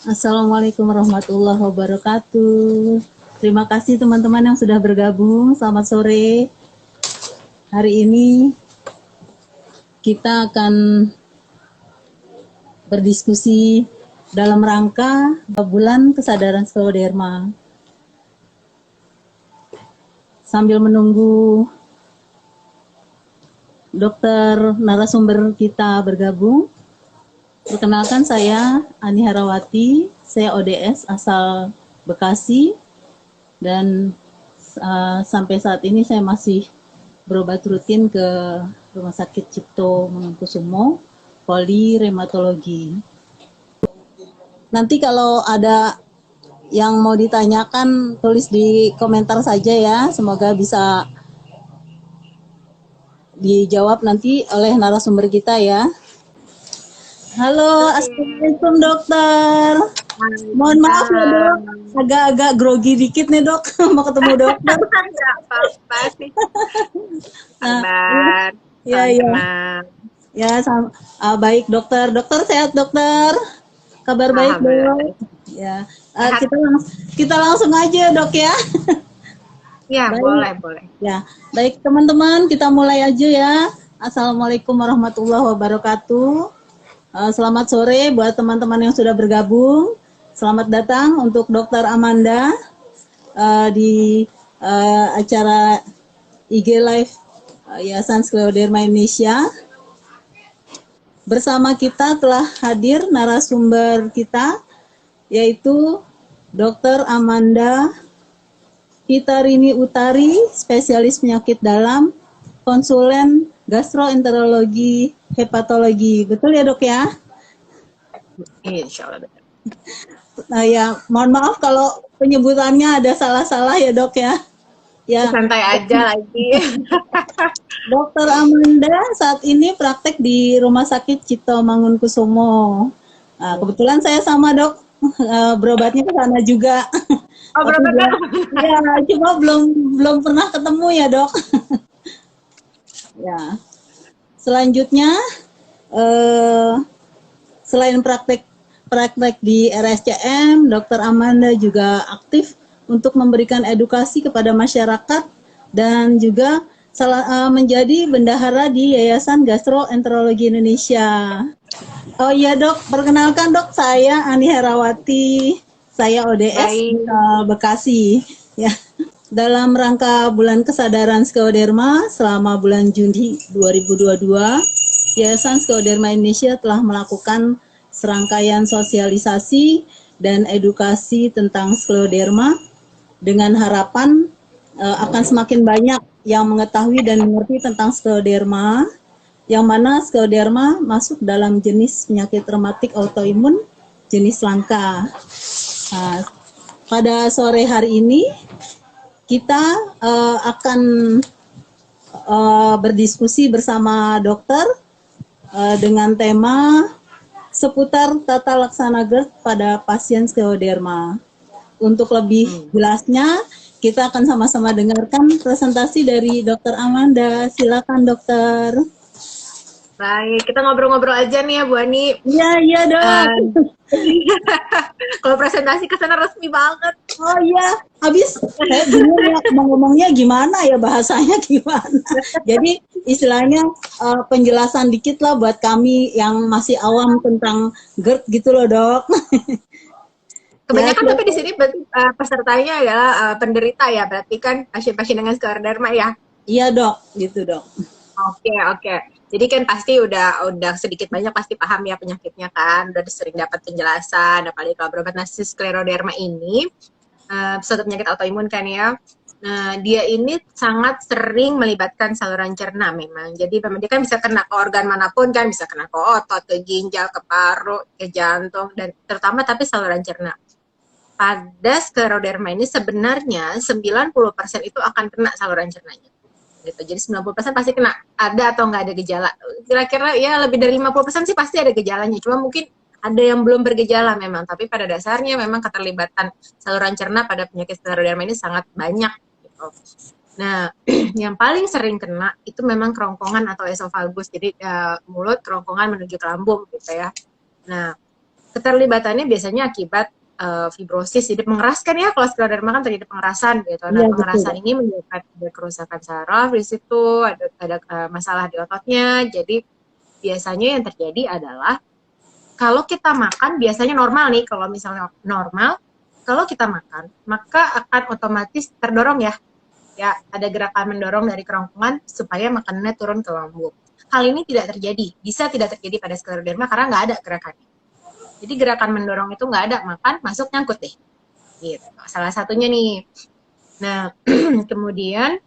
Assalamualaikum warahmatullahi wabarakatuh. Terima kasih teman-teman yang sudah bergabung. Selamat sore. Hari ini kita akan berdiskusi dalam rangka bulan kesadaran skleroderma. Sambil menunggu dokter narasumber kita bergabung, perkenalkan saya Ani Harawati, saya ODS asal Bekasi, dan sampai saat ini saya masih berobat rutin ke Rumah Sakit Cipto Mangunkusumo, Poli Reumatologi. Nanti kalau ada yang mau ditanyakan, tulis di komentar saja ya, semoga bisa dijawab nanti oleh narasumber kita ya. Halo, assalamualaikum dokter. Mohon maaf ya dok, agak-agak grogi dikit nih dok, mau ketemu dokter. Nggak apa-apa sih. Sabar. Ya. Ya, baik dokter. Dokter sehat dokter. Kabar baik dok. Ya, kita langsung aja dok ya. Ya, baik. boleh. Ya, baik teman-teman, kita mulai aja ya. Assalamualaikum warahmatullahi wabarakatuh. Selamat sore buat teman-teman yang sudah bergabung. Selamat datang untuk Dr. Amanda di acara IG Live Yayasan Skleroderma Indonesia. Bersama kita telah hadir narasumber kita, yaitu Dr. Amanda Hitarini Utari, spesialis penyakit dalam, konsulen gastroenterologi, hepatologi. Betul ya dok ya? Insya Allah betul. Nah ya, mohon maaf kalau penyebutannya ada salah-salah ya dok ya. Ya. Santai aja lagi. Dokter Amanda saat ini praktek di Rumah Sakit Cipto Mangunkusumo. Nah, kebetulan saya sama dok berobatnya ke sana juga. Oh, berobat. Ya, cuma belum pernah ketemu ya dok. Ya. Selanjutnya, selain praktek di RSCM, Dr. Amanda juga aktif untuk memberikan edukasi kepada masyarakat dan juga menjadi bendahara di Yayasan Gastroenterologi Indonesia. Oh iya dok, perkenalkan dok, saya Ani Herawati, saya ODS Bekasi. Ya. Dalam rangka Bulan Kesadaran Skleroderma selama bulan Juni 2022, Yayasan Skleroderma Indonesia telah melakukan serangkaian sosialisasi dan edukasi tentang skleroderma dengan harapan akan semakin banyak yang mengetahui dan mengerti tentang skleroderma, yang mana skleroderma masuk dalam jenis penyakit reumatik autoimun jenis langka. Nah, pada sore hari ini kita akan berdiskusi bersama dokter dengan tema seputar tata laksana GERD pada pasien skleroderma. Untuk lebih jelasnya, kita akan sama-sama dengarkan presentasi dari Dr. Amanda. Silakan dokter. Baik, kita ngobrol-ngobrol aja nih ya Bu Ani. Iya dok. Kalau presentasi kesana resmi banget. Oh iya, habis saya bingung ya mau ngomongnya gimana ya, bahasanya gimana. Jadi istilahnya penjelasan dikit lah buat kami yang masih awam tentang GERD gitu loh dok. Kebanyakan tapi di sini pesertanya adalah penderita ya, berarti kan pasien-pasien dengan skleroderma ya? Iya dok, gitu dok. Oke. Jadi kan pasti udah sedikit banyak pasti paham ya penyakitnya kan, udah sering dapat penjelasan, apalagi kalau berobat skleroderma ini, suatu penyakit autoimun kan ya. Nah, dia ini sangat sering melibatkan saluran cerna memang. Jadi memang dia kan bisa kena ke organ manapun kan, bisa kena ke otot, ke ginjal, ke paru, ke jantung, dan terutama tapi saluran cerna. Pada skleroderma ini sebenarnya 90% itu akan kena saluran cernanya. Gitu. Jadi 90% pasti kena, ada atau nggak ada gejala. Kira-kira ya lebih dari 50% sih pasti ada gejalanya. Cuma mungkin ada yang belum bergejala memang, tapi pada dasarnya memang keterlibatan saluran cerna pada penyakit skleroderma ini sangat banyak. Gitu. Nah, yang paling sering kena itu memang kerongkongan atau esofagus, jadi mulut kerongkongan menuju ke lambung gitu ya. Nah, keterlibatannya biasanya akibat fibrosis, jadi mengeraskan ya, kalau skleroderma kan terjadi pengerasan gitu. Nah, Iya, betul, pengerasan Dok. ini menyebabkan ada kerusakan saraf di situ, ada masalah di ototnya. Jadi biasanya yang terjadi adalah kalau kita makan biasanya normal nih, kalau misalnya normal, kalau kita makan maka akan otomatis terdorong ya, ada gerakan mendorong dari kerongkongan supaya makanannya turun ke lambung. Hal ini tidak terjadi, bisa tidak terjadi pada skleroderma karena nggak ada gerakannya. Jadi gerakan mendorong itu nggak ada, makan masuk nyangkut deh. Gitu. Salah satunya nih. Nah, kemudian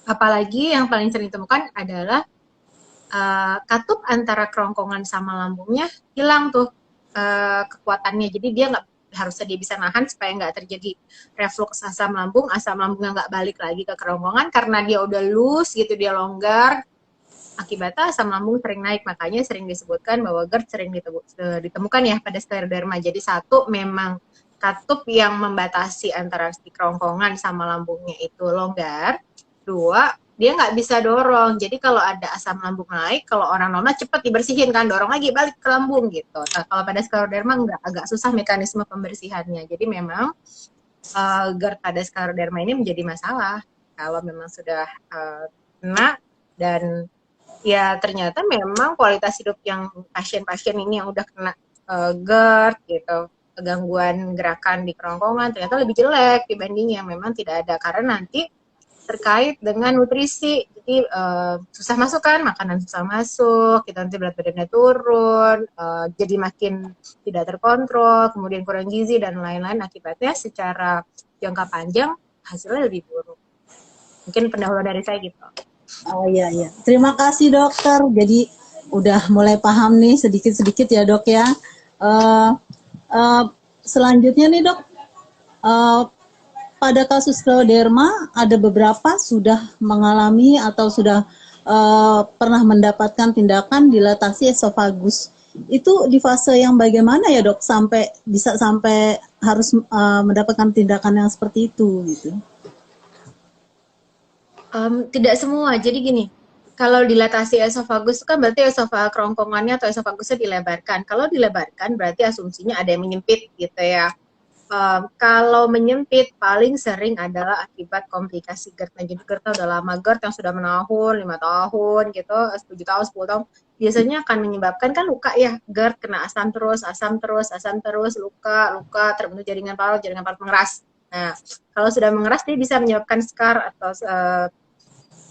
apalagi yang paling sering ditemukan adalah katup antara kerongkongan sama lambungnya hilang tuh kekuatannya. Jadi dia nggak harusnya dia bisa nahan supaya nggak terjadi reflux asam lambungnya nggak balik lagi ke kerongkongan karena dia udah loose gitu, dia longgar. Akibatnya asam lambung sering naik, makanya sering disebutkan bahwa GERD sering ditemukan ya pada skleroderma. Jadi satu, memang katup yang membatasi antara si kerongkongan sama lambungnya itu longgar. Dua, dia nggak bisa dorong. Jadi kalau ada asam lambung naik, kalau orang normal cepat dibersihin kan, dorong lagi balik ke lambung gitu. Nah, kalau pada skleroderma nggak, agak susah mekanisme pembersihannya. Jadi memang GERD pada skleroderma ini menjadi masalah kalau memang sudah kena. Dan ya ternyata memang kualitas hidup yang pasien-pasien ini yang udah kena GERD gitu, gangguan gerakan di kerongkongan, ternyata lebih jelek dibanding yang memang tidak ada, karena nanti terkait dengan nutrisi. Jadi susah masuk kan, makanan susah masuk, kita nanti berat badannya turun, jadi makin tidak terkontrol, kemudian kurang gizi dan lain-lain, akibatnya secara jangka panjang hasilnya lebih buruk. Mungkin pendahuluan dari saya gitu. Oh iya, iya. Terima kasih dokter. Jadi udah mulai paham nih sedikit-sedikit ya dok ya. Eh, eh, Selanjutnya nih dok, eh, pada kasus skleroderma ada beberapa sudah mengalami atau sudah pernah mendapatkan tindakan dilatasi esofagus. Itu di fase yang bagaimana ya dok sampai bisa sampai harus mendapatkan tindakan yang seperti itu gitu? Tidak semua. Jadi gini, kalau dilatasi esofagus kan berarti kerongkongannya atau esofagusnya dilebarkan. Kalau dilebarkan berarti asumsinya ada yang menyempit gitu ya. Kalau menyempit paling sering adalah akibat komplikasi GERD. Nah, jadi GERD udah lama, GERD yang sudah menahun 5 tahun gitu, 7 tahun, 10 tahun, biasanya akan menyebabkan kan luka ya. GERD kena asam terus, luka, terbentuk jaringan parut mengeras. Nah, kalau sudah mengeras dia bisa menyebabkan scar atau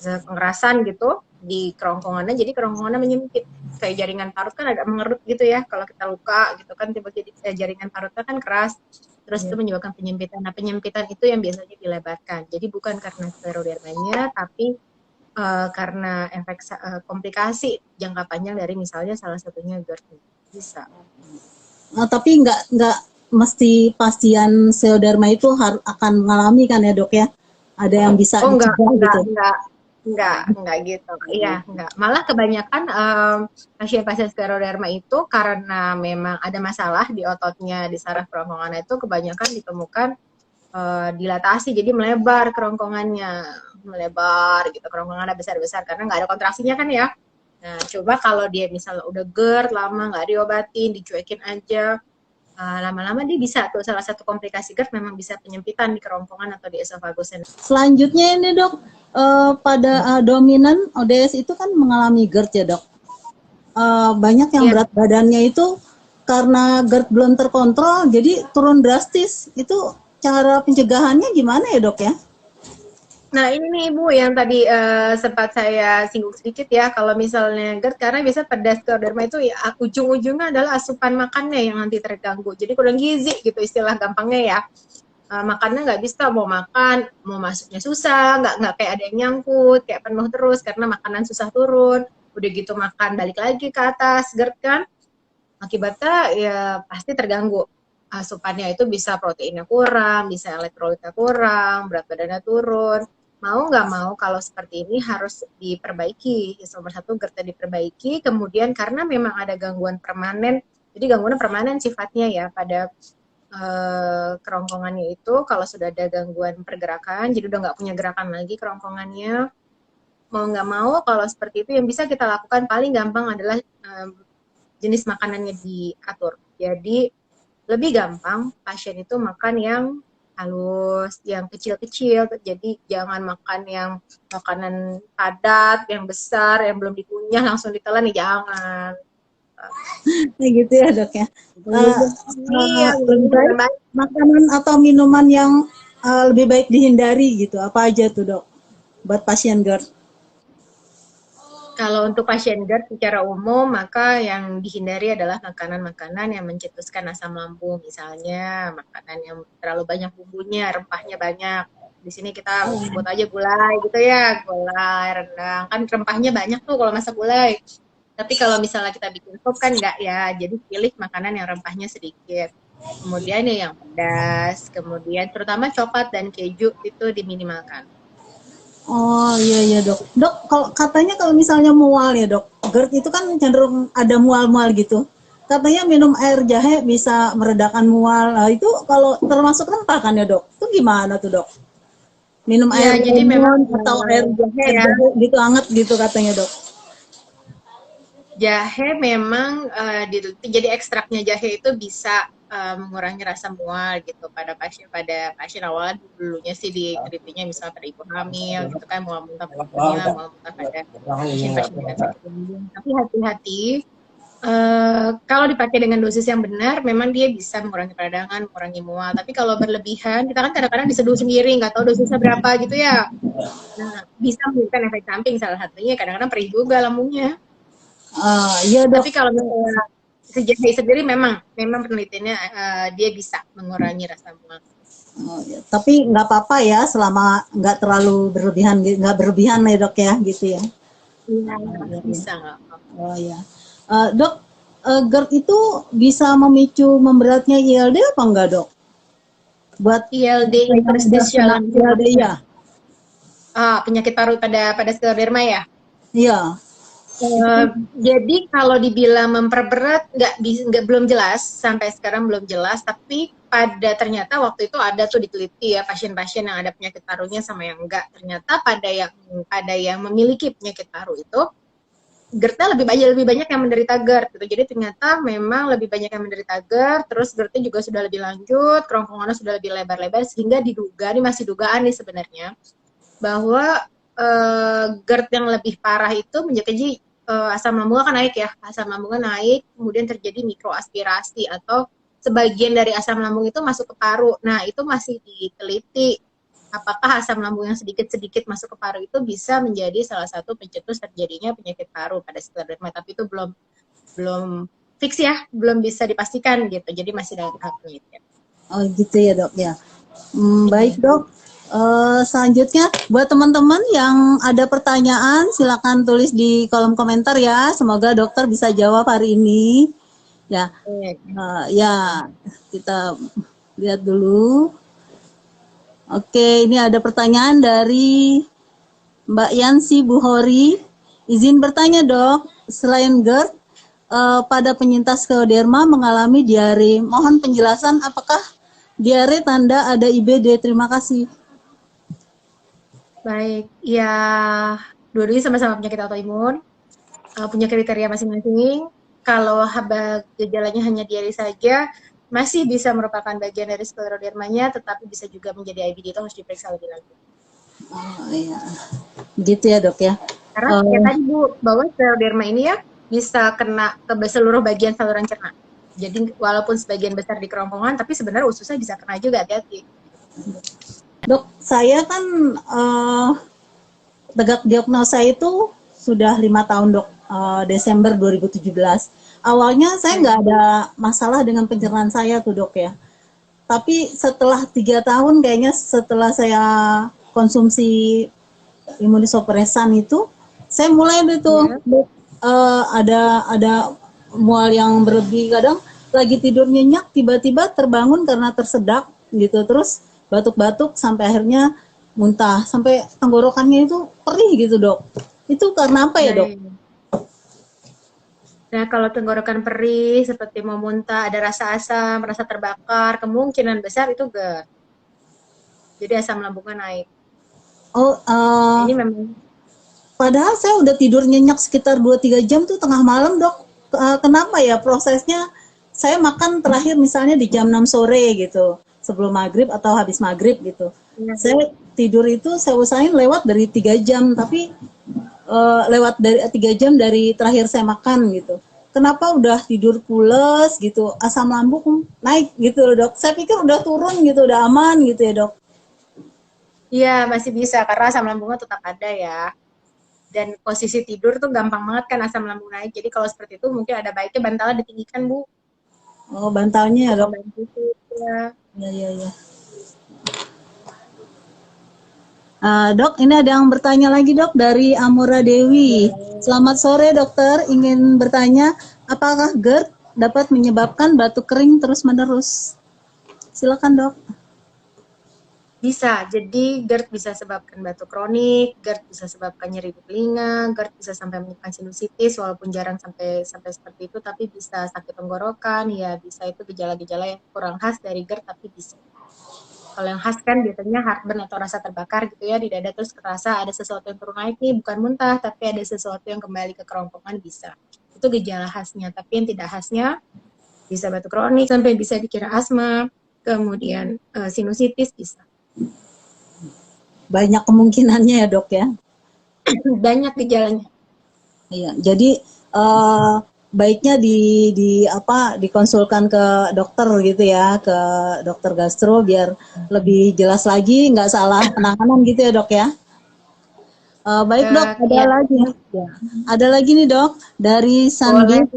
pengerasan gitu di kerongkongannya, jadi kerongkongannya menyempit, kayak jaringan parut kan agak mengerut gitu ya, kalau kita luka gitu kan tiba-tiba jaringan parutnya kan keras, terus itu menyebabkan penyempitan. Nah, penyempitan itu yang biasanya dilebarkan, jadi bukan karena sklerodermanya, tapi karena efek komplikasi jangka panjang dari misalnya salah satunya GERD bisa. Tapi nggak mesti pasien skleroderma itu akan mengalami kan ya dok ya? Ada yang bisa enggak, gitu? Enggak gitu. Iya, enggak. Malah kebanyakan pasien-pasien skleroderma itu karena memang ada masalah di ototnya, di saraf kerongkongan itu kebanyakan ditemukan dilatasi, jadi melebar kerongkongannya, melebar gitu, kerongkongannya besar-besar karena nggak ada kontraksinya kan ya. Nah, coba kalau dia misalnya udah GERD lama nggak diobatin, dicuekin aja, lama-lama dia bisa tuh, salah satu komplikasi GERD memang bisa penyempitan di kerongkongan atau di esofagusnya. Selanjutnya ini dok, pada dominan ODS itu kan mengalami GERD ya dok. Banyak yang berat badannya itu karena GERD belum terkontrol, jadi turun drastis. Itu cara pencegahannya gimana ya dok ya? Nah ini nih Ibu yang tadi sempat saya singgung sedikit ya, kalau misalnya GERD, karena biasa pada skleroderma itu ya, ujung-ujungnya adalah asupan makannya yang nanti terganggu, jadi kurang gizi gitu istilah gampangnya ya. Makannya nggak bisa, mau makan, mau masuknya susah, nggak kayak ada yang nyangkut, kayak penuh terus karena makanan susah turun, udah gitu makan balik lagi ke atas, GERD kan, akibatnya ya pasti terganggu. Asupannya itu bisa proteinnya kurang, bisa elektrolitnya kurang, berat badannya turun. Mau nggak mau kalau seperti ini harus diperbaiki. Nomor satu GERD diperbaiki, kemudian karena memang ada gangguan permanen, jadi gangguan permanen sifatnya ya pada kerongkongannya itu, kalau sudah ada gangguan pergerakan, jadi udah nggak punya gerakan lagi kerongkongannya, mau nggak mau kalau seperti itu yang bisa kita lakukan paling gampang adalah jenis makanannya diatur. Jadi lebih gampang pasien itu makan yang halus, yang kecil-kecil. Jadi jangan makan yang makanan padat, yang besar, yang belum dikunyah langsung ditelan nih, jangan. Kayak gitu ya dok ya. Eh, Iya, lebih baik makanan atau minuman yang lebih baik dihindari gitu. Apa aja tuh dok buat pasien GERD? kalau untuk pasien GERD secara umum, maka yang dihindari adalah makanan-makanan yang mencetuskan asam lambung. Misalnya makanan yang terlalu banyak bumbunya, rempahnya banyak. Di sini kita sebut aja gulai gitu ya, gulai, rendang. Kan rempahnya banyak tuh kalau masak gulai. Tapi kalau misalnya kita bikin sup kan enggak ya, jadi pilih makanan yang rempahnya sedikit. Kemudian ya yang pedas, kemudian terutama coklat dan keju itu diminimalkan. Oh iya iya dok. Dok kalau katanya kalau misalnya mual ya dok, GERD itu kan cenderung ada mual-mual gitu. Katanya minum air jahe bisa meredakan mual. Nah, itu kalau termasuk rempah kan ya dok? Itu gimana tuh dok? Minum air Ya, jadi memang lemon atau air ya, jahe gitu anget gitu katanya dok. jahe memang jadi ekstraknya jahe itu bisa mengurangi rasa mual gitu pada pasien awal dulunya sih ditelitinya misalnya pada ibu hamil gitu kan mual muntah pada ibunya, mual muntah pada pasien-pasien dengan sakit lambung. Tapi hati-hati kalau dipakai dengan dosis yang benar, memang dia bisa mengurangi peradangan, mengurangi mual. Tapi kalau berlebihan, kita kan kadang-kadang diseduh sendiri, nggak tahu dosisnya berapa gitu ya. Nah, bisa memberikan efek samping salah satunya kadang-kadang perih juga lambungnya. Iya dok. Tapi kalau misalnya jahe sendiri memang penelitiannya dia bisa mengurangi rasa mual. Oh, ya. Tapi nggak apa-apa ya selama nggak terlalu berlebihan, nggak berlebihan ya dok ya gitu ya. Iya, bisa nggak apa-apa. Oh ya. Dok, GERD itu bisa memicu memberatnya ILD apa enggak dok? Buat ILD interstitial ILD ya. penyakit paru pada skleroderma ya. Iya. Jadi kalau dibilang memperberat nggak belum jelas sampai sekarang belum jelas, tapi ternyata waktu itu ada tuh diteliti ya pasien-pasien yang ada penyakit parunya sama yang enggak, ternyata pada yang memiliki penyakit paru itu GERD-nya lebih banyak yang menderita GERD gitu. Jadi ternyata memang lebih banyak yang menderita GERD, terus GERD-nya juga sudah lebih lanjut, kerongkongannya sudah lebih lebar-lebar sehingga diduga, ini masih dugaan nih sebenarnya, bahwa GERD yang lebih parah itu menjadi asam lambungnya kan naik ya, asam lambungnya naik, kemudian terjadi mikroaspirasi atau sebagian dari asam lambung itu masuk ke paru. Nah, itu masih diteliti apakah asam lambung yang sedikit-sedikit masuk ke paru itu bisa menjadi salah satu pencetus terjadinya penyakit paru pada skleroderma, tapi itu belum fix ya, belum bisa dipastikan gitu. Jadi masih dalam tahap penelitian. Oh gitu ya dok ya. Baik dok. Selanjutnya buat teman-teman yang ada pertanyaan silakan tulis di kolom komentar ya. Semoga dokter bisa jawab hari ini. Ya, ya kita lihat dulu. Oke, ini ada pertanyaan dari Mbak Yansi Buhori. Izin bertanya dok, selain GERD, pada penyintas skleroderma mengalami diare. Mohon penjelasan apakah diare tanda ada IBD? Terima kasih. Baik, ya dua-duanya sama-sama penyakit autoimun, punya kriteria masing-masing. Kalau gejalanya hanya diare saja, masih bisa merupakan bagian dari sklerodermanya, tetapi bisa juga menjadi IBD, itu harus diperiksa lebih lanjut. Oh iya, gitu ya dok ya. Karena ya tadi Bu, bahwa skleroderma ini ya bisa kena ke seluruh bagian saluran cerna. Jadi walaupun sebagian besar di kerongkongan, tapi sebenarnya ususnya bisa kena juga, hati-hati. Dok, saya kan tegak diagnosa itu sudah 5 tahun dok, Desember 2017. Awalnya saya nggak ada masalah dengan pencernaan saya tuh dok ya. Tapi setelah 3 tahun kayaknya setelah saya konsumsi imunosupresan itu, saya mulai itu ada mual yang berlebih, kadang lagi tidur nyenyak tiba-tiba terbangun karena tersedak gitu, terus batuk-batuk sampai akhirnya muntah, sampai tenggorokannya itu perih gitu dok. Itu karena apa ya dok? Nah, kalau tenggorokan perih, seperti mau muntah, ada rasa asam, rasa terbakar, kemungkinan besar itu GERD. Jadi asam lambungnya naik. Oh, ini memang. Padahal saya udah tidur nyenyak sekitar 2-3 jam tuh tengah malam dok. Kenapa ya prosesnya saya makan terakhir misalnya di jam 6 sore gitu, sebelum maghrib atau habis maghrib gitu. Saya tidur itu saya usahain lewat dari 3 jam, tapi lewat dari 3 jam dari terakhir saya makan gitu. Kenapa udah tidur pules gitu, asam lambung naik gitu loh dok. Saya pikir udah turun gitu, udah aman gitu ya dok. Iya, masih bisa karena asam lambungnya tetap ada ya. Dan posisi tidur tuh gampang banget kan asam lambung naik. Jadi kalau seperti itu mungkin ada baiknya bantalnya ditinggikan, Bu. Oh bantalnya ya dok. Membantu itu ya. Ya. Dok, ini ada yang bertanya lagi dok dari Amura Dewi. Selamat sore dokter, ingin bertanya apakah GERD dapat menyebabkan batuk kering terus-menerus? Silakan dok. Bisa, jadi GERD bisa sebabkan batuk kronik, GERD bisa sebabkan nyeri di telinga, GERD bisa sampai menyebabkan sinusitis, walaupun jarang sampai seperti itu, tapi bisa sakit tenggorokan, ya bisa itu gejala-gejala yang kurang khas dari GERD, tapi bisa. Kalau yang khas kan biasanya heartburn atau rasa terbakar gitu ya di dada, terus kerasa ada sesuatu yang turun naik nih, bukan muntah, tapi ada sesuatu yang kembali ke kerongkongan bisa. Itu gejala khasnya, tapi yang tidak khasnya bisa batuk kronik sampai bisa dikira asma, kemudian sinusitis bisa. Banyak kemungkinannya ya dok ya. Banyak gejalanya. Iya, jadi baiknya dikonsulkan ke dokter gitu ya, ke dokter gastro biar lebih jelas lagi, nggak salah penanganan gitu ya dok ya. Baik dok, ada lagi nih dok dari Sanim.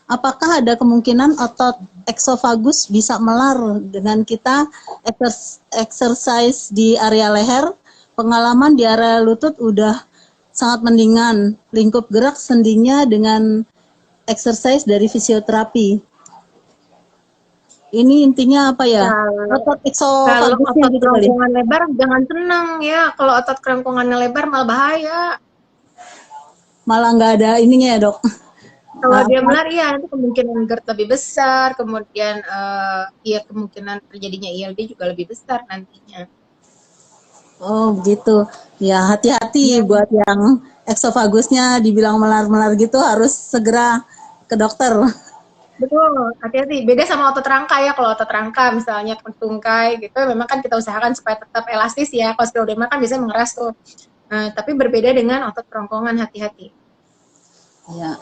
Apakah ada kemungkinan otot eksofagus bisa melar dengan kita exercise di area leher? Pengalaman di area lutut udah sangat mendingan, lingkup gerak sendinya dengan exercise dari fisioterapi. Ini intinya apa ya? Otot eksofagusnya gitu kali. Kerongkongan lebar jangan tenang ya. Kalau otot kerongkongannya lebar malah bahaya. Malah nggak ada ininya ya dok. Kalau dia melar ya itu kemungkinan GERD lebih besar, kemudian ya kemungkinan terjadinya ILD juga lebih besar nantinya. Oh gitu, ya hati-hati buat yang eksofagusnya dibilang melar-melar gitu harus segera ke dokter. Betul, hati-hati. Beda sama otot rangka ya, kalau otot rangka misalnya tungkai gitu, memang kan kita usahakan supaya tetap elastis ya, kalau skleroderma kan biasanya mengeras tuh. Tapi berbeda dengan otot kerongkongan, hati-hati. Ya.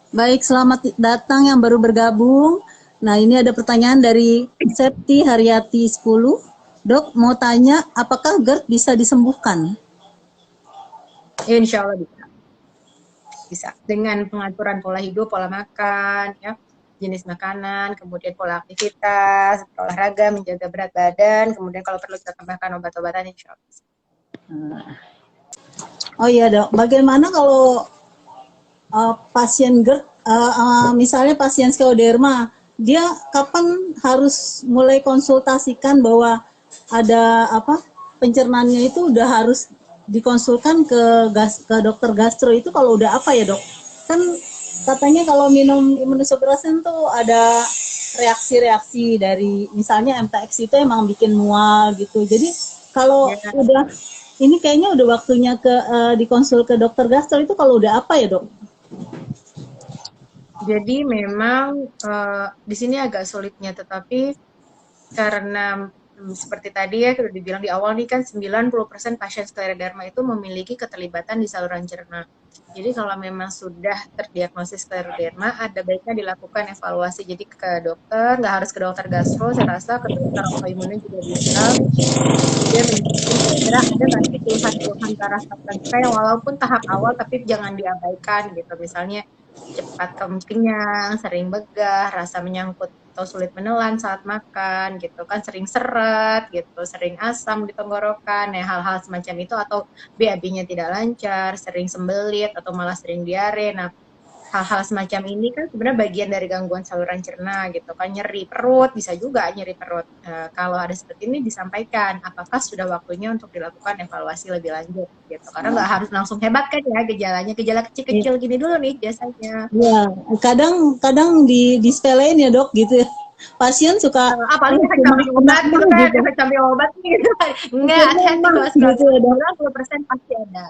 Baik, selamat datang yang baru bergabung. Nah ini ada pertanyaan dari Septi Haryati 10. Dok, mau tanya, apakah GERD bisa disembuhkan? Insya Allah bisa. Bisa. Dengan pengaturan pola hidup, pola makan, ya, jenis makanan, kemudian pola aktivitas, olahraga, menjaga berat badan, kemudian kalau perlu kita tambahkan obat-obatan, insya Allah bisa. Oh iya dok, bagaimana kalau pasien GERD, misalnya pasien skleroderma, dia kapan harus mulai konsultasikan bahwa ada pencernaannya itu udah harus dikonsulkan ke dokter gastro itu kalau udah apa ya dok? Kan katanya kalau minum immunosuppressant tuh ada reaksi-reaksi dari misalnya MTX itu emang bikin mual gitu. Jadi kalau udah ini kayaknya udah waktunya dikonsul ke dokter gastro itu kalau udah apa ya dok? Jadi memang di sini agak sulitnya, tetapi karena seperti tadi ya sudah dibilang di awal nih kan 90% pasien skleroderma itu memiliki keterlibatan di saluran cerna. Jadi kalau memang sudah terdiagnosis skleroderma, ada baiknya dilakukan evaluasi. Jadi ke dokter, nggak harus ke dokter gastro, saya rasa ke dokter autoimunnya juga bisa. Dia menjelaskan kira-kira ada nggak sih keluhan-keluhan darah yang walaupun tahap awal tapi jangan diabaikan gitu. Misalnya cepat kenyang, sering begah, rasa menyangkut atau sulit menelan saat makan gitu kan, sering seret gitu, sering asam di tenggorokan, ya hal-hal semacam itu, atau BAB-nya tidak lancar, sering sembelit atau malah sering diare. Nah, hal-hal semacam ini kan sebenarnya bagian dari gangguan saluran cerna gitu kan, nyeri perut bisa juga nyeri perut. Kalau ada seperti ini disampaikan apakah sudah waktunya untuk dilakukan evaluasi lebih lanjut gitu, karena nggak harus langsung hebat kan ya gejalanya, gejala kecil-kecil gini dulu nih biasanya. Ya, kadang disepelein ya dok gitu ya. Pasien suka paling efek samping obat gitu kan, efek samping obat gitu. Enggak, hati-hati kalau 90% pasti ada.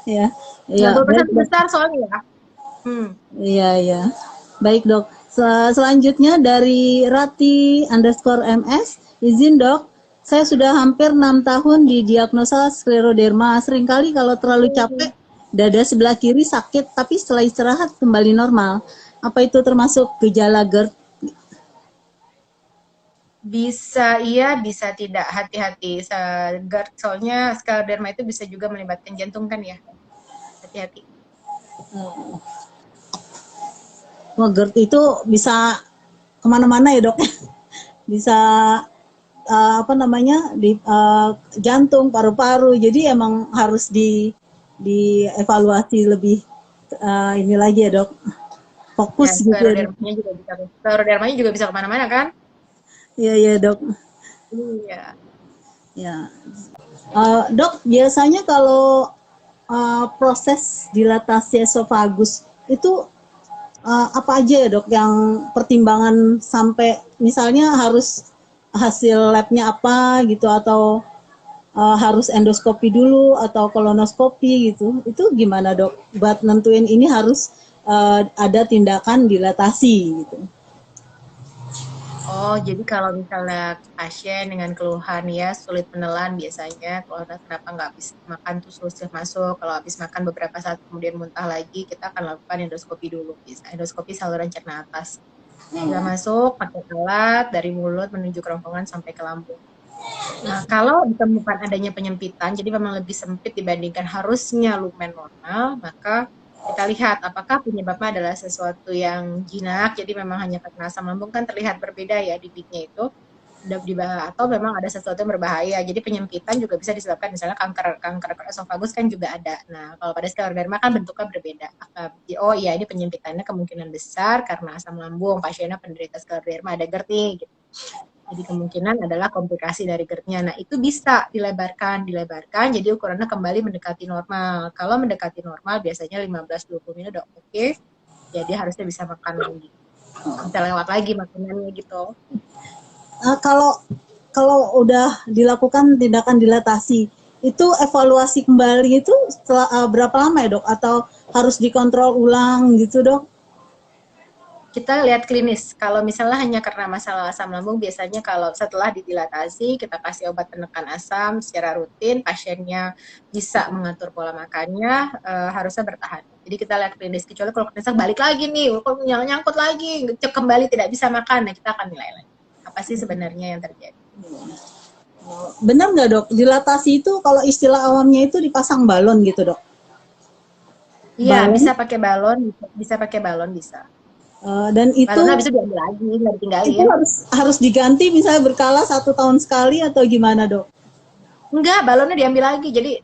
Ya, 90% besar soalnya ya. Iya, iya. Baik dok. Selanjutnya dari Rati_MS, izin dok, saya sudah hampir 6 tahun didiagnosa skleroderma. Seringkali kalau terlalu capek, dada sebelah kiri sakit, tapi setelah istirahat kembali normal. Apa itu termasuk gejala GERD? Bisa iya, bisa tidak. Hati-hati. GERD, soalnya skleroderma itu bisa juga melibatkan jantung kan ya. Hati-hati. Wah, GERD itu bisa kemana-mana ya dok. Bisa apa namanya di jantung, paru-paru. Jadi emang harus dievaluasi lebih ini lagi ya dok. Fokus gitu ya. Sklerodermanya juga bisa kemana-mana kan? Iya iya dok. Iya. Ya. Dok, biasanya kalau proses dilatasi esofagus itu apa aja ya dok yang pertimbangan sampai misalnya harus hasil labnya apa gitu atau harus endoskopi dulu atau kolonoskopi gitu, itu gimana dok buat nentuin ini harus ada tindakan dilatasi gitu? Oh, jadi kalau misalnya pasien dengan keluhan ya sulit menelan biasanya, kalau kenapa nggak habis makan tuh susah masuk, kalau habis makan beberapa saat kemudian muntah lagi, kita akan lakukan endoskopi dulu, bisa endoskopi saluran cerna atas. Bisa masuk pakai alat dari mulut menuju kerongkongan sampai ke lambung. Nah, kalau ditemukan adanya penyempitan, jadi memang lebih sempit dibandingkan harusnya lumen normal, maka kita lihat apakah penyebabnya adalah sesuatu yang jinak, jadi memang hanya karena asam lambung kan terlihat berbeda ya di peaknya itu, atau memang ada sesuatu yang berbahaya. Jadi penyempitan juga bisa disebabkan misalnya kanker esofagus kan juga ada. Nah, kalau pada skleroderma kan bentuknya berbeda. Oh iya, ini penyempitannya kemungkinan besar karena asam lambung, pasiennya penderita skleroderma ada GERD nih. Gitu. Jadi kemungkinan adalah komplikasi dari GERD-nya. Nah, itu bisa dilebarkan, jadi ukurannya kembali mendekati normal. Kalau mendekati normal biasanya 15-20 menit udah oke, jadi harusnya bisa makan lagi. Bisa lewat lagi makanannya gitu. Kalau udah dilakukan tindakan dilatasi, itu evaluasi kembali itu setelah berapa lama ya dok? Atau harus dikontrol ulang gitu dok? Kita lihat klinis. Kalau misalnya hanya karena masalah asam lambung, biasanya kalau setelah didilatasi, kita kasih obat penekan asam secara rutin, pasiennya bisa mengatur pola makannya, harusnya bertahan. Jadi kita lihat klinis. Kecuali kalau klinisnya balik lagi nih, kok nyangkut lagi, cek kembali tidak bisa makan, nah kita akan nilai lagi. Apa sih sebenarnya yang terjadi? Benar nggak dok? Dilatasi itu kalau istilah awamnya itu dipasang balon gitu dok? Iya, bisa pakai balon, bisa pakai balon, bisa. Dan itu balonnya bisa diambil lagi, nggak ditinggalin. Itu harus diganti misalnya berkala 1 tahun sekali atau gimana dok? Enggak, balonnya diambil lagi. Jadi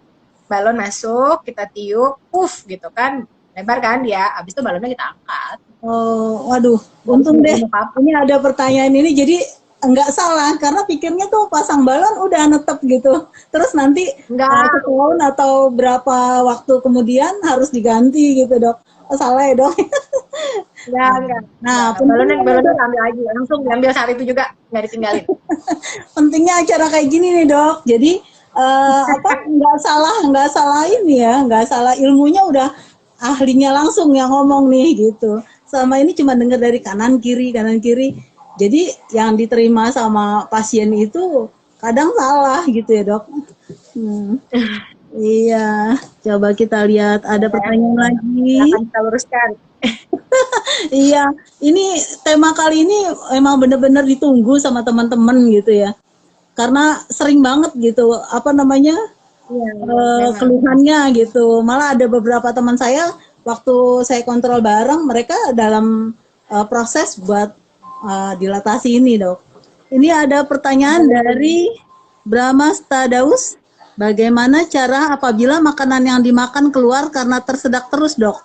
balon masuk, kita tiup, puff gitu kan, lebar kan dia. Abis itu balonnya kita angkat. Oh, waduh, untung deh. Ini ada pertanyaan ini, jadi enggak salah karena pikirnya tuh pasang balon udah netep gitu. Terus nanti setahun atau berapa waktu kemudian harus diganti gitu dok. Oh, salah ya dok. Enggak. Nah, balonnya ambil lagi, langsung diambil saat itu juga, nggak ditinggalin. Pentingnya acara kayak gini nih dok. Jadi nggak salah ini ya, nggak salah ilmunya udah ahlinya langsung yang ngomong nih gitu. Selama ini cuma dengar dari kanan kiri. Jadi yang diterima sama pasien itu kadang salah gitu ya dok. Iya, coba kita lihat ada pertanyaan lagi. Akan kita luruskan. Iya, ini tema kali ini emang benar-benar ditunggu sama teman-teman gitu ya. Karena sering banget gitu, keluhannya gitu. Malah ada beberapa teman saya waktu saya kontrol bareng, mereka dalam proses buat dilatasi ini dok. Ini ada pertanyaan dari Brahma Stadaus. Bagaimana cara apabila makanan yang dimakan keluar karena tersedak terus dok?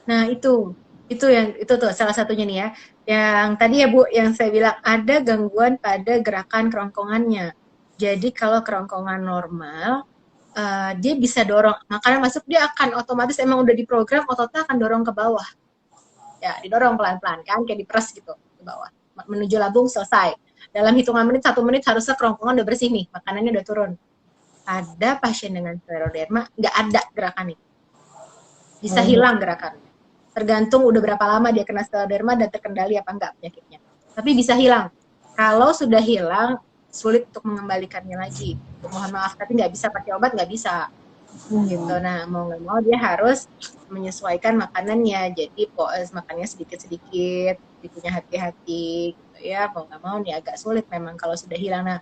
Nah itu tuh salah satunya nih ya. Yang tadi ya Bu, yang saya bilang ada gangguan pada gerakan kerongkongannya. Jadi kalau kerongkongan normal, dia bisa dorong makanan masuk, dia akan otomatis emang udah diprogram ototnya akan dorong ke bawah. Ya, didorong pelan-pelan kan, kayak diperes gitu ke bawah. Menuju lambung selesai. Dalam hitungan menit, 1 menit harusnya kerongkongan udah bersih nih, makanannya udah turun. Ada pasien dengan skleroderma nggak ada gerakan itu. Bisa hilang gerakannya. Tergantung udah berapa lama dia kena scleroderma dan terkendali apa enggak penyakitnya. Tapi bisa hilang. Kalau sudah hilang, sulit untuk mengembalikannya lagi. Mohon maaf, tapi nggak bisa pakai obat, nggak bisa. Gitu. Nah, mau nggak mau dia harus menyesuaikan makanannya. Jadi makannya sedikit-sedikit, punya hati-hati, gitu ya. Mau nggak mau nih agak sulit memang kalau sudah hilang. Nah,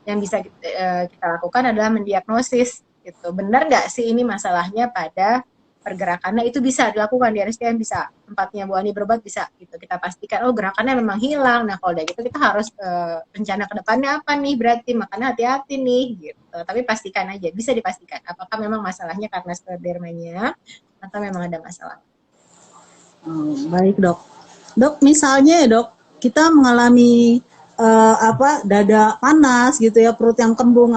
yang bisa kita lakukan adalah mendiagnosis. Gitu. Benar nggak sih ini masalahnya pada pergerakannya? Itu bisa dilakukan di RSCM, bisa. Tempatnya Bu Ani berobat bisa. Gitu. Kita pastikan, oh gerakannya memang hilang. Nah, kalau udah gitu kita harus rencana ke depannya apa nih? Berarti makanya hati-hati nih. Gitu. Tapi pastikan aja, bisa dipastikan apakah memang masalahnya karena sclerodermanya atau memang ada masalah. Baik dok. Dok, misalnya ya dok, kita mengalami dada panas gitu ya, perut yang kembung,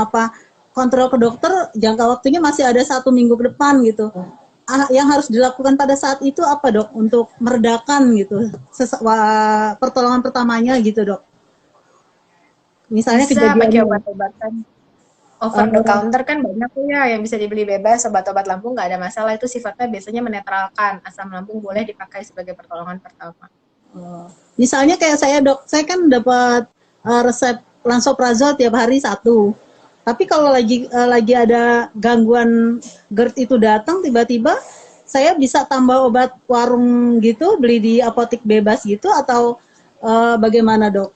kontrol ke dokter jangka waktunya masih ada 1 minggu ke depan gitu. Yang harus dilakukan pada saat itu apa dok untuk meredakan gitu pertolongan pertamanya gitu dok? Misalnya bisa kejadian pakai obat-obatan over the counter kan banyak tuh ya yang bisa dibeli bebas. Obat-obat lambung nggak ada masalah, itu sifatnya biasanya menetralkan asam lambung, boleh dipakai sebagai pertolongan pertama. Misalnya kayak saya dok, saya kan dapat resep lansoprazol tiap hari 1. Tapi kalau lagi ada gangguan GERD itu datang tiba-tiba, saya bisa tambah obat warung gitu, beli di apotek bebas gitu atau bagaimana dok?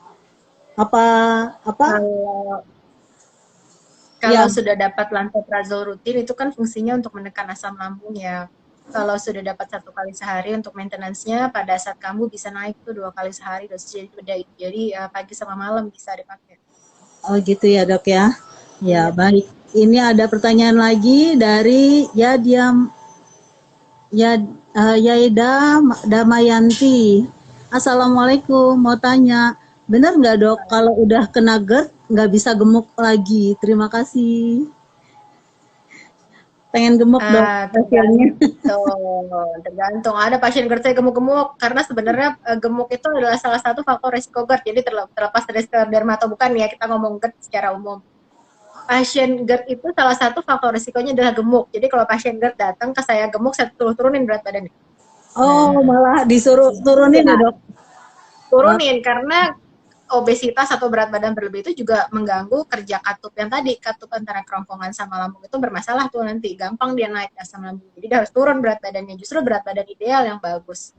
Kalau sudah dapat lansoprazol rutin itu kan fungsinya untuk menekan asam lambung ya. Kalau sudah dapat 1 kali sehari untuk maintenance-nya, pada saat kamu bisa naik tuh 2 kali sehari dosis, jadi pagi sama malam bisa dipakai. Oh gitu ya dok ya. Ya baik. Ini ada pertanyaan lagi dari Yaida Damayanti. Assalamualaikum, mau tanya, benar nggak dok kalau udah kena GERD nggak bisa gemuk lagi? Terima kasih. Pengen gemuk dok hasilnya. Tergantung. Ada pasien GERD saya gemuk-gemuk karena sebenarnya gemuk itu adalah salah satu faktor resiko GERD. Jadi terlepas dari scleroderma atau bukan ya, kita ngomong GERD secara umum. Pasien GERD itu salah satu faktor risikonya adalah gemuk. Jadi kalau pasien GERD datang ke saya gemuk, saya turunin berat badannya. Oh, malah disuruh turunin ya dok? Turunin, karena obesitas atau berat badan berlebih itu juga mengganggu kerja katup yang tadi. Katup antara kerongkongan sama lambung itu bermasalah tuh nanti. Gampang dia naik asam lambung. Jadi dia harus turun berat badannya. Justru berat badan ideal yang bagus.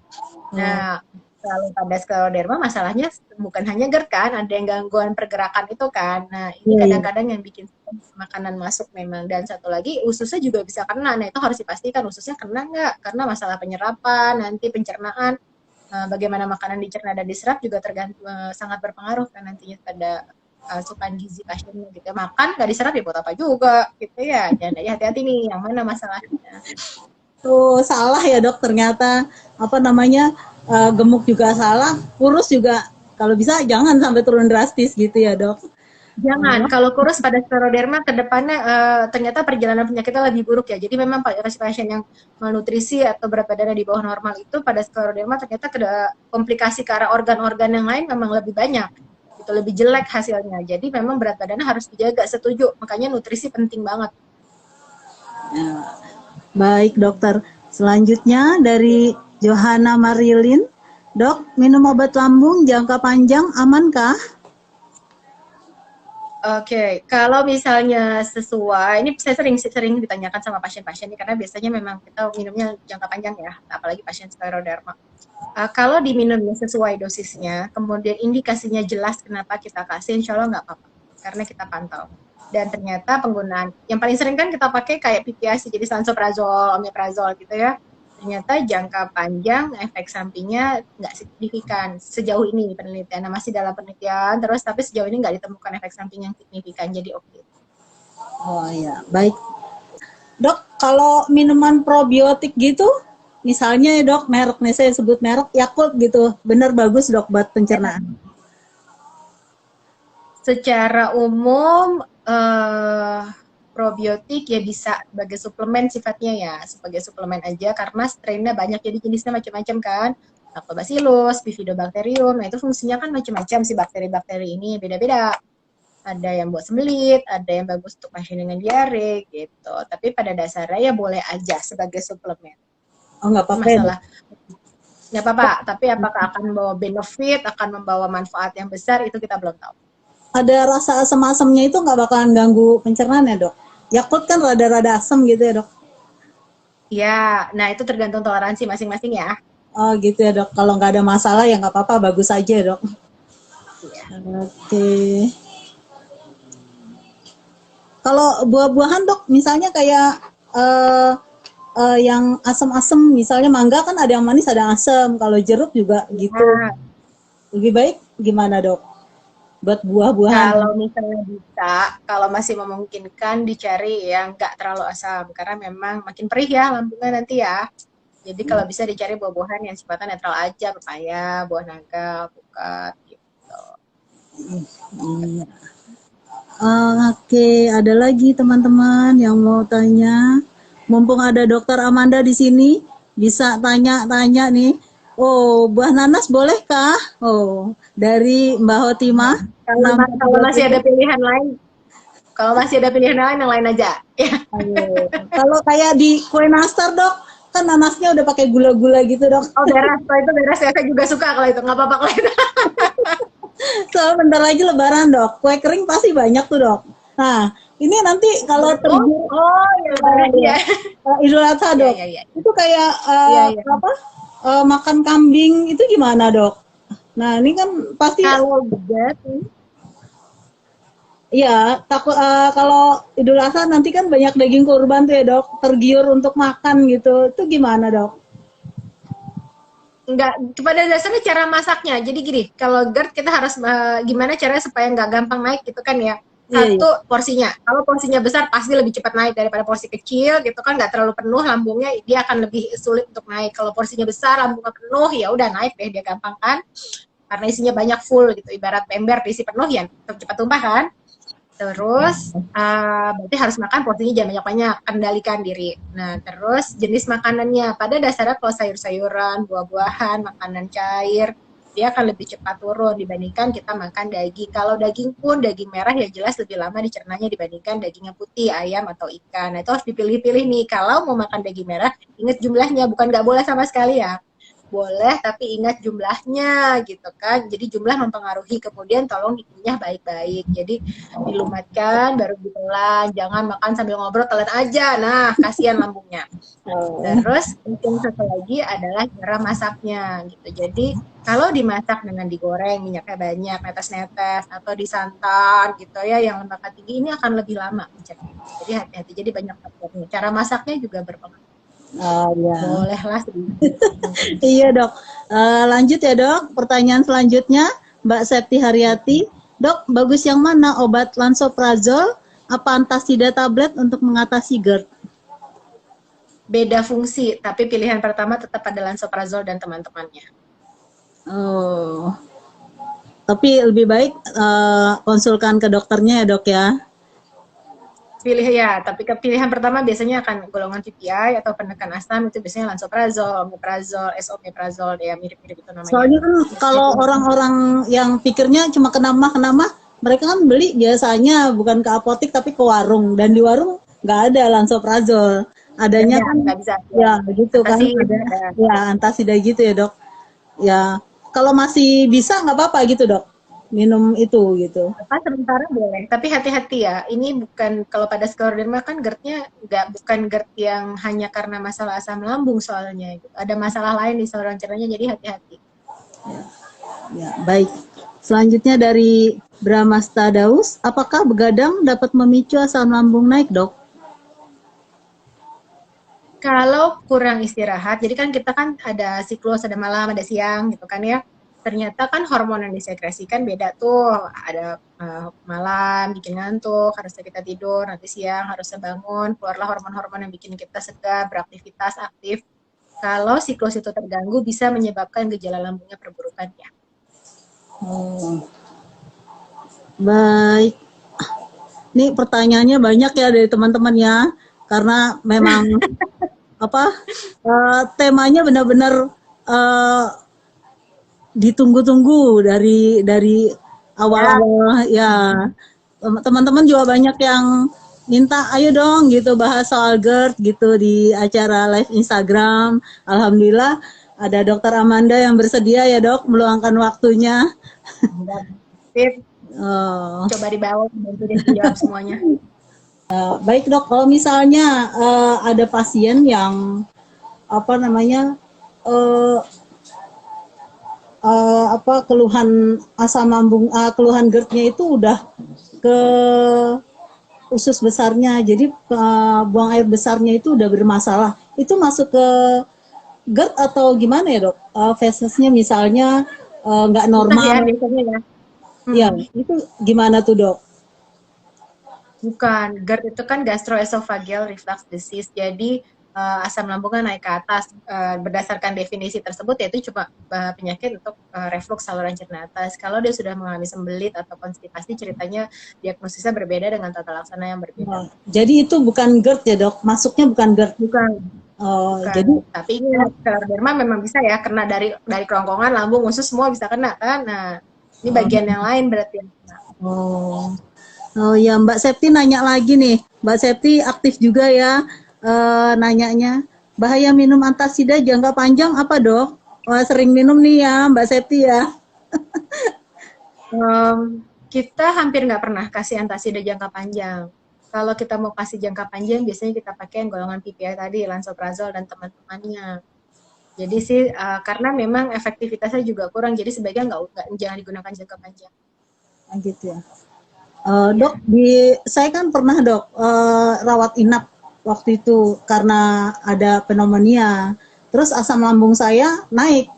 Nah, kalau pada scleroderma masalahnya bukan hanya GERD kan, ada yang gangguan pergerakan itu kan. Nah, ini kadang-kadang yang bikin makanan masuk memang. Dan satu lagi, ususnya juga bisa kena. Nah, itu harus dipastikan ususnya kena nggak? Karena masalah penyerapan, nanti pencernaan, bagaimana makanan dicerna dan diserap juga tergantung, sangat berpengaruh kan nantinya pada asupan gizi pasiennya gitu. Makan nggak diserap ya buat apa juga gitu ya. Dan hati-hati nih, yang mana masalahnya. Tuh salah ya dok, ternyata gemuk juga salah, kurus juga kalau bisa jangan sampai turun drastis gitu ya dok. Jangan, kalau kurus pada scleroderma ke depannya ternyata perjalanan penyakitnya lebih buruk ya. Jadi memang pasien yang malnutrisi atau berat badannya di bawah normal itu pada scleroderma ternyata komplikasi ke arah organ-organ yang lain memang lebih banyak. Itu lebih jelek hasilnya. Jadi memang berat badannya harus dijaga, setuju. Makanya nutrisi penting banget. Baik dokter. Selanjutnya dari Johanna Marilyn. Dok, minum obat lambung jangka panjang amankah? Oke, kalau misalnya sesuai, ini saya sering ditanyakan sama pasien-pasien ini karena biasanya memang kita minumnya jangka panjang ya, apalagi pasien scleroderma. Kalau diminumnya sesuai dosisnya, kemudian indikasinya jelas kenapa kita kasih, insya Allah nggak apa-apa, karena kita pantau. Dan ternyata penggunaan, yang paling sering kan kita pakai kayak PPI, jadi lansoprazol, omeprazol gitu ya. Ternyata jangka panjang efek sampingnya nggak signifikan sejauh ini penelitian. Nah, masih dalam penelitian terus, tapi sejauh ini nggak ditemukan efek samping yang signifikan, jadi oke. Oh ya, baik. Dok, kalau minuman probiotik gitu, misalnya ya dok, merek nih saya sebut merek Yakult gitu, benar bagus dok buat pencernaan? Secara umum probiotik ya bisa sebagai suplemen sifatnya ya, sebagai suplemen aja karena strainnya banyak, jadi jenisnya macam-macam kan. Lactobacillus, Bifidobacterium, nah itu fungsinya kan macam-macam sih bakteri-bakteri ini, beda-beda. Ada yang buat sembelit, ada yang bagus untuk pasien dengan diare gitu. Tapi pada dasarnya ya boleh aja sebagai suplemen. Oh nggak apa-apa. Masalah nggak apa-apa. Tapi apakah akan membawa benefit, akan membawa manfaat yang besar, itu kita belum tahu. Ada rasa asam-asamnya itu nggak bakalan ganggu pencernaan ya dok? Yakult kan rada-rada asam gitu ya dok? Ya, nah itu tergantung toleransi masing-masing ya. Oh gitu ya dok, kalau nggak ada masalah ya nggak apa-apa, bagus aja dok. Iya. Oke. Kalau buah-buahan dok, misalnya kayak yang asam-asam, misalnya mangga kan ada yang manis ada yang asam, kalau jeruk juga gitu. Nah, Lebih baik gimana dok buat buah-buahan? kalau misalnya bisa, kalau masih memungkinkan dicari yang nggak terlalu asam, karena memang makin perih ya lambungnya nanti ya. Jadi kalau bisa dicari buah-buahan yang sifatnya netral aja, pepaya, buah naga, alpukat gitu. Oke, ada lagi teman-teman yang mau tanya. Mumpung ada Dokter Amanda di sini, bisa tanya-tanya nih. Oh, buah nanas bolehkah? Oh, dari Mbak Hotima. Kalau masih ada pilihan lain, kalau masih ada pilihan lain yang lain aja. Ya. Kalau kayak di kue nastar dok, kan nanasnya udah pakai gula-gula gitu dok. Oh beres, kalau itu beres ya, saya juga suka kalau itu, nggak apa-apa kalau itu. Soalnya bentar lagi lebaran dok, kue kering pasti banyak tuh dok. Nah, ini nanti kalau tergiur, Ya. Idul Adha dok, Ya. itu kayak Ya. apa? Makan kambing itu gimana dok? Nah ini kan pasti. Kalau gas, ya takut kalau Idul Adha nanti kan banyak daging kurban tuh ya dok, tergiur untuk makan gitu, itu gimana dok? enggak, pada dasarnya cara masaknya. Jadi gini, kalau GERD kita harus gimana caranya supaya nggak gampang naik gitu kan ya. Satu, porsinya. Kalau porsinya besar pasti lebih cepat naik daripada porsi kecil gitu kan, nggak terlalu penuh lambungnya, dia akan lebih sulit untuk naik. Kalau porsinya besar, lambungnya penuh, ya udah naik deh, dia gampang kan. Karena isinya banyak full gitu, ibarat ember diisi penuh ya cepat tumpah kan. Terus berarti harus makan porsinya jangan banyak-banyak, kendalikan diri. Nah, terus jenis makanannya, pada dasarnya kalau sayur-sayuran, buah-buahan, makanan cair, dia akan lebih cepat turun dibandingkan kita makan daging. Kalau daging pun, daging merah ya jelas lebih lama dicernanya dibandingkan daging yang putih, ayam atau ikan. Nah, itu harus dipilih-pilih nih. Kalau mau makan daging merah, ingat jumlahnya, bukan nggak boleh sama sekali ya. Boleh, tapi ingat jumlahnya gitu kan. Jadi jumlah mempengaruhi, kemudian tolong dikunyah baik-baik. Jadi dilumatkan, baru ditelan. Jangan makan sambil ngobrol, telan aja. Nah, kasihan lambungnya. Terus mungkin satu lagi adalah cara masaknya gitu. Jadi kalau dimasak dengan digoreng, minyaknya banyak, netes-netes, atau disantan gitu ya, yang lemaknya tinggi, ini akan lebih lama. Jadi hati-hati, jadi banyak faktornya. Cara masaknya juga berpengaruh. Ya. Bolehlah. Iya dok. Lanjut ya dok. Pertanyaan selanjutnya Mbak Septi Haryati. Dok, bagus yang mana, obat lansoprazol apa antasida tablet untuk mengatasi GERD? Beda fungsi, tapi pilihan pertama tetap pada lansoprazol dan teman-temannya. Oh, tapi lebih baik konsulkan ke dokternya ya dok ya. Pilih ya, tapi pilihan pertama biasanya akan golongan PPI atau penekan asam, itu biasanya lansoprazol, omeprazol, esomeprazol, ya mirip-mirip itu namanya. Soalnya kan kalau orang-orang yang pikirnya cuma kenamah, mereka kan beli biasanya bukan ke apotik tapi ke warung, dan di warung nggak ada lansoprazol, adanya kan nggak bisa. Ya begitu kan, ada ya antasida gitu ya dok. Ya kalau masih bisa nggak apa-apa gitu dok, minum itu gitu. Sementara boleh, tapi hati-hati ya. Ini bukan, kalau pada skleroderma kan GERD-nya bukan GERD yang hanya karena masalah asam lambung soalnya. Gitu. Ada masalah lain di saluran cernanya, jadi hati-hati. Ya, baik. Selanjutnya dari Bramasta Daus, apakah begadang dapat memicu asam lambung naik dok? Kalau kurang istirahat, jadi kan kita kan ada siklus, ada malam, ada siang gitu kan ya. Ternyata kan hormon yang disekresikan beda tuh, ada malam bikin ngantuk, harusnya kita tidur, nanti siang harusnya bangun, keluarlah hormon-hormon yang bikin kita segar, beraktivitas, aktif. Kalau siklus itu terganggu bisa menyebabkan gejala lambungnya perburukan ya. Baik, ini pertanyaannya banyak ya dari teman-teman ya, karena memang temanya benar-benar ditunggu-tunggu dari awal-awal ya. Teman-teman juga banyak yang minta ayo dong gitu bahas soal GERD gitu di acara live Instagram. Alhamdulillah Ada Dokter Amanda yang bersedia ya dok meluangkan waktunya. Sip, Oh, coba dibawa, bantu dia jawab semuanya. baik dok, kalau misalnya ada pasien yang apa namanya eh, keluhan asam lambung, keluhan GERD-nya itu udah ke usus besarnya, jadi buang air besarnya itu udah bermasalah. Itu masuk ke GERD atau gimana ya dok? Fesesnya misalnya nggak Susah ya normal, biasanya ya. ya itu gimana tuh dok? Bukan, GERD itu kan gastroesophageal reflux disease. Jadi asam lambungnya naik ke atas. Berdasarkan definisi tersebut yaitu cuma penyakit untuk reflux saluran cerna atas. Kalau dia sudah mengalami sembelit atau konstipasi, ceritanya diagnosisnya berbeda dengan tata laksana yang berbeda. Jadi itu bukan GERD ya dok? Masuknya bukan GERD. Bukan, bukan. Jadi Tapi scleroderma memang bisa ya kena dari kerongkongan, lambung, usus semua bisa kena kan. Nah, ini bagian yang lain berarti. oh. Oh ya, Mbak Septi nanya lagi nih. Mbak Septi aktif juga ya nanyanya. Bahaya minum antasida jangka panjang apa dok? Wah sering minum nih ya Mbak Septi ya. Kita hampir nggak pernah kasih antasida jangka panjang. Kalau kita mau kasih jangka panjang, biasanya kita pakai yang golongan PPI tadi, lansoprazol dan teman-temannya. Jadi sih, karena memang efektivitasnya juga kurang, jadi sebaiknya jangan digunakan jangka panjang. Gitu ya. Dok, saya kan pernah dok rawat inap waktu itu karena ada pneumonia. Terus asam lambung saya naik,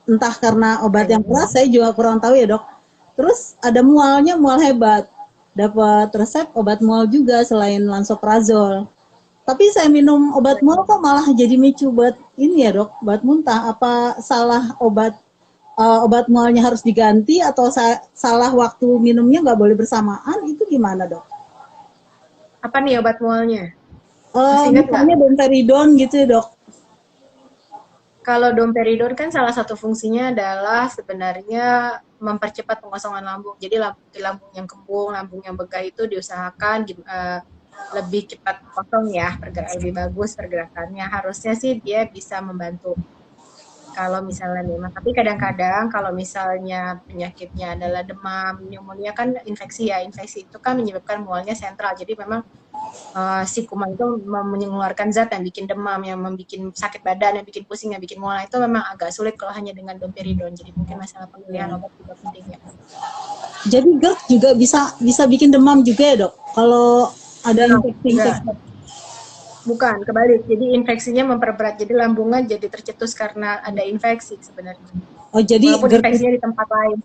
entah karena obat yang keras, saya juga kurang tahu ya dok. Terus ada mualnya, mual hebat. Dapat resep obat mual juga selain lansoprazol. Tapi saya minum obat mual kok malah jadi micu buat ini ya dok, buat muntah. Apa salah obat mualnya harus diganti atau salah waktu minumnya nggak boleh bersamaan, itu gimana dok? Apa nih obat mualnya? Misalnya domperidon gitu ya dok. Kalau domperidon kan salah satu fungsinya adalah sebenarnya mempercepat pengosongan lambung. Jadi lambung yang kembung, lambung yang begah itu diusahakan lebih cepat kosong ya, lebih bagus pergerakannya. Harusnya sih dia bisa membantu. Kalau misalnya memang, tapi kadang-kadang kalau misalnya penyakitnya adalah demam, pneumonia kan infeksi ya, infeksi itu kan menyebabkan mualnya sentral. Jadi memang si kuman itu mengeluarkan zat yang bikin demam, yang membuat sakit badan, yang bikin pusing, yang bikin mual. Itu memang agak sulit kalau hanya dengan domperidon. Jadi mungkin masalah pemilihan obat juga penting ya. Jadi GERD juga bisa bikin demam juga ya dok? Kalau ada infeksi. Bukan, kebalik. Jadi infeksinya memperberat. Jadi lambungnya jadi tercetus karena ada infeksi sebenarnya. Oh jadi walaupun infeksinya di tempat lain.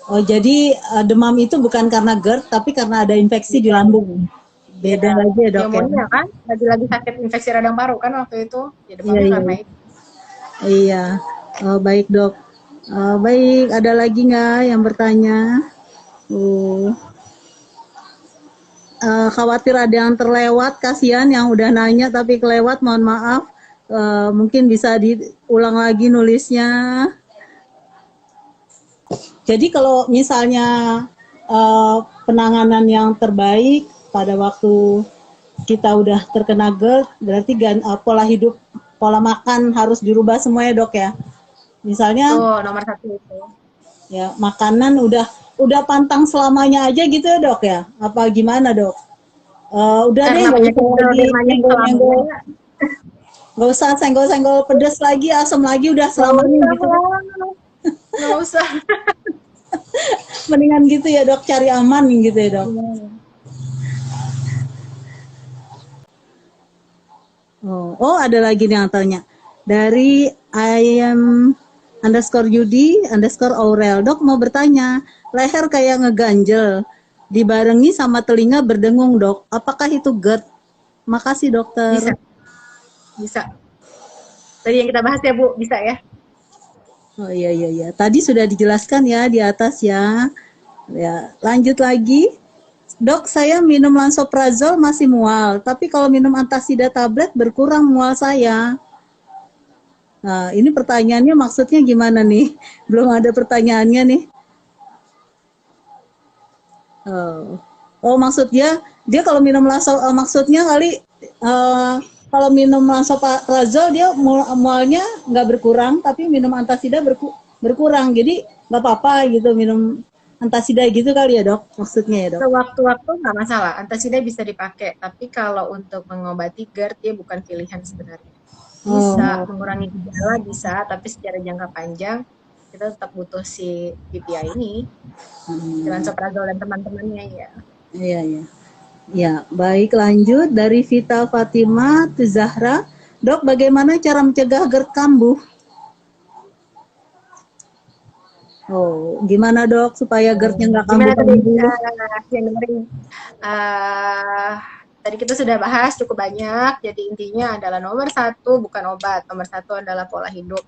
Oh jadi demam itu bukan karena GERD tapi karena ada infeksi di lambung. Beda lagi ya dok ya? Kan lagi-lagi sakit infeksi radang paru kan waktu itu. Ya demamnya karena itu. Iya. Baik dok. Baik, ada lagi nggak yang bertanya? Khawatir ada yang terlewat, kasihan yang udah nanya tapi kelewat, mohon maaf. Mungkin bisa diulang lagi nulisnya. Jadi kalau misalnya penanganan yang terbaik pada waktu kita udah terkena GERD, berarti pola hidup, pola makan harus dirubah semua ya dok ya. Misalnya nomor 1 itu. Ya, makanan udah pantang selamanya aja gitu ya dok ya? Apa gimana dok? Udah deh nggak usah senggol-senggol pedes lagi, asam lagi, udah selamanya gitu. Nggak usah. Mendingan gitu ya dok, cari aman gitu ya dok. Oh ada lagi nih yang tanya dari _Yudi_Aurel. Dok mau bertanya, leher kayak ngeganjel dibarengi sama telinga berdengung dok, apakah itu GERD? Makasih dokter. Bisa. Tadi yang kita bahas ya Bu, bisa ya? Oh iya. Tadi sudah dijelaskan ya di atas ya. Ya, lanjut lagi. Dok, saya minum lansoprazol masih mual, tapi kalau minum antasida tablet berkurang mual saya. Nah, ini pertanyaannya maksudnya gimana nih? Belum ada pertanyaannya nih. Oh maksudnya dia kalau minum maksudnya kali kalau minum lansoprazol dia mualnya nggak berkurang, tapi minum antasida berkurang. Jadi nggak apa-apa gitu minum antasida gitu kali ya dok, maksudnya ya dok. Sewaktu-waktu nggak masalah, antasida bisa dipakai. Tapi kalau untuk mengobati GERD dia bukan pilihan sebenarnya. Bisa mengurangi gejala, bisa, tapi secara jangka panjang kita tetap butuh si PPI ini, lansoprazol dan teman-temannya ya. Iya, iya. Ya, baik, lanjut dari Vita Fatima Tuzahra. Dok, bagaimana cara mencegah GERD kambuh? Oh, gimana dok supaya GERD-nya nggak kambuh-kambuh? Tadi kita sudah bahas cukup banyak, jadi intinya adalah nomor 1 bukan obat, nomor 1 adalah pola hidup.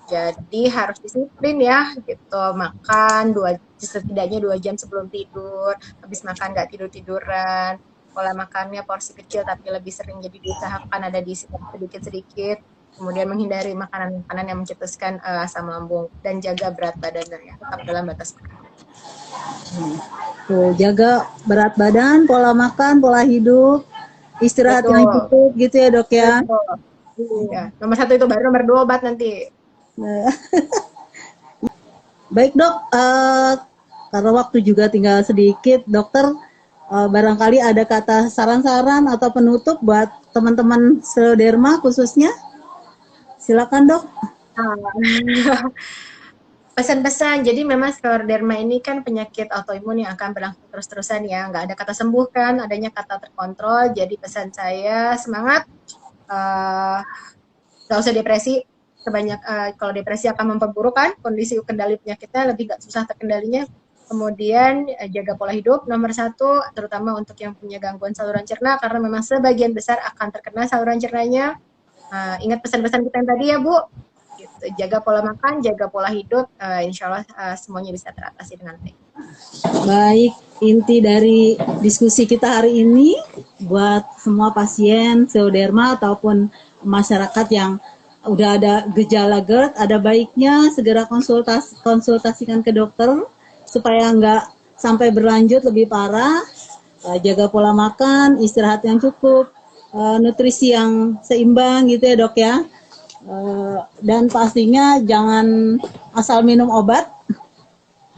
Jadi harus disiplin ya, gitu. Makan setidaknya 2 jam sebelum tidur, habis makan nggak tidur-tiduran, pola makannya porsi kecil tapi lebih sering, jadi diusahakan ada diisi sedikit-sedikit, kemudian menghindari makanan-makanan yang mencetuskan asam lambung, dan jaga berat badannya, tetap dalam batas makan. Tuh, jaga berat badan, pola makan, pola hidup, istirahat yang cukup gitu ya dok ya. Iya. Nomor 1 itu, baru nomor 2 obat nanti. Baik dok, karena waktu juga tinggal sedikit, dokter barangkali ada kata saran-saran atau penutup buat teman-teman Scleroderma khususnya, silakan dok. Pesan-pesan, jadi memang Scleroderma ini kan penyakit autoimun yang akan berlangsung terus-terusan ya, nggak ada kata sembuh kan, adanya kata terkontrol. Jadi pesan saya, semangat, nggak usah depresi, kalau depresi akan memperburuk kan kondisi kendali penyakitnya, lebih nggak susah terkendalinya. Kemudian jaga pola hidup nomor 1, terutama untuk yang punya gangguan saluran cerna, karena memang sebagian besar akan terkena saluran cernanya. Ingat pesan-pesan kita yang tadi ya Bu, gitu. Jaga pola makan, jaga pola hidup, insya Allah semuanya bisa teratasi dengan baik. Baik, inti dari diskusi kita hari ini buat semua pasien Scleroderma ataupun masyarakat yang udah ada gejala GERD, ada baiknya segera konsultasikan ke dokter supaya nggak sampai berlanjut lebih parah. Jaga pola makan, istirahat yang cukup, nutrisi yang seimbang gitu ya dok ya. Dan pastinya jangan asal minum obat,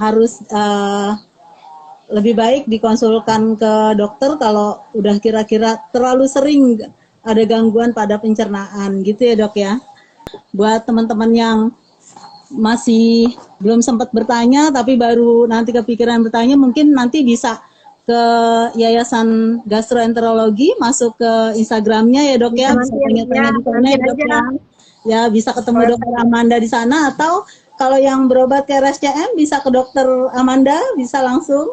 harus lebih baik dikonsulkan ke dokter kalau udah kira-kira terlalu sering ada gangguan pada pencernaan gitu ya dok ya. Buat teman-teman yang masih belum sempat bertanya tapi baru nanti kepikiran bertanya, mungkin nanti bisa ke Yayasan Gastroenterologi, masuk ke Instagramnya ya dok ya, bisa tanya-tanya di sana ya dok ya. Ya bisa ketemu dokter Amanda di sana, atau kalau yang berobat ke RSCM bisa ke dokter Amanda, bisa langsung.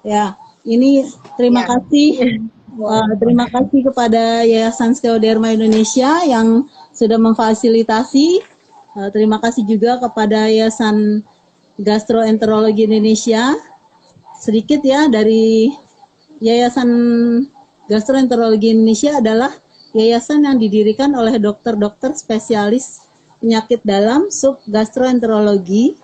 Ya, ini terima kasih. Terima kasih kepada Yayasan Scleroderma Indonesia yang sudah memfasilitasi. Terima kasih juga kepada Yayasan Gastroenterologi Indonesia. Sedikit ya, dari Yayasan Gastroenterologi Indonesia adalah yayasan yang didirikan oleh dokter-dokter spesialis penyakit dalam sub gastroenterologi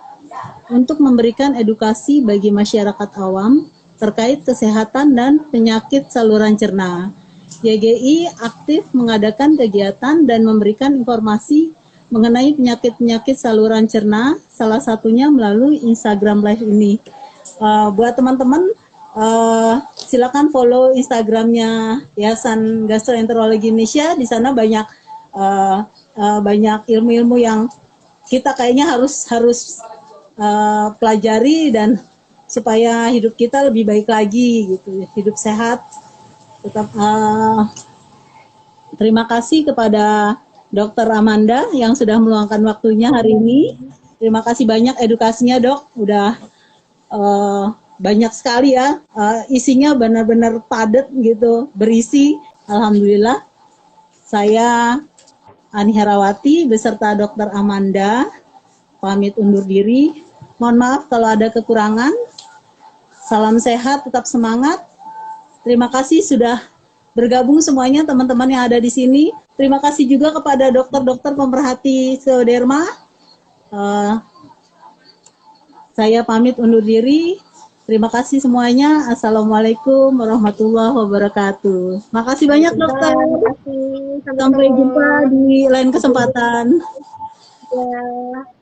untuk memberikan edukasi bagi masyarakat awam terkait kesehatan dan penyakit saluran cerna. YGI aktif mengadakan kegiatan dan memberikan informasi mengenai penyakit-penyakit saluran cerna, salah satunya melalui Instagram Live ini. Buat teman-teman, silakan follow Instagramnya Yayasan Gastroenterologi Indonesia. Di sana banyak banyak ilmu-ilmu yang kita kayaknya harus pelajari, dan supaya hidup kita lebih baik lagi gitu, hidup sehat. Tetap terima kasih kepada Dokter Amanda yang sudah meluangkan waktunya hari ini. Terima kasih banyak edukasinya dok, udah banyak sekali ya, isinya benar-benar padat gitu, berisi. Alhamdulillah. Saya Ani Herawati beserta Dokter Amanda pamit undur diri. Mohon maaf kalau ada kekurangan. Salam sehat, tetap semangat. Terima kasih sudah bergabung semuanya teman-teman yang ada di sini. Terima kasih juga kepada dokter-dokter pemerhati Scleroderma. Saya pamit undur diri. Terima kasih semuanya. Assalamualaikum warahmatullahi wabarakatuh. Makasih banyak dokter. Terima kasih. Sampai jumpa di lain kesempatan. Ya.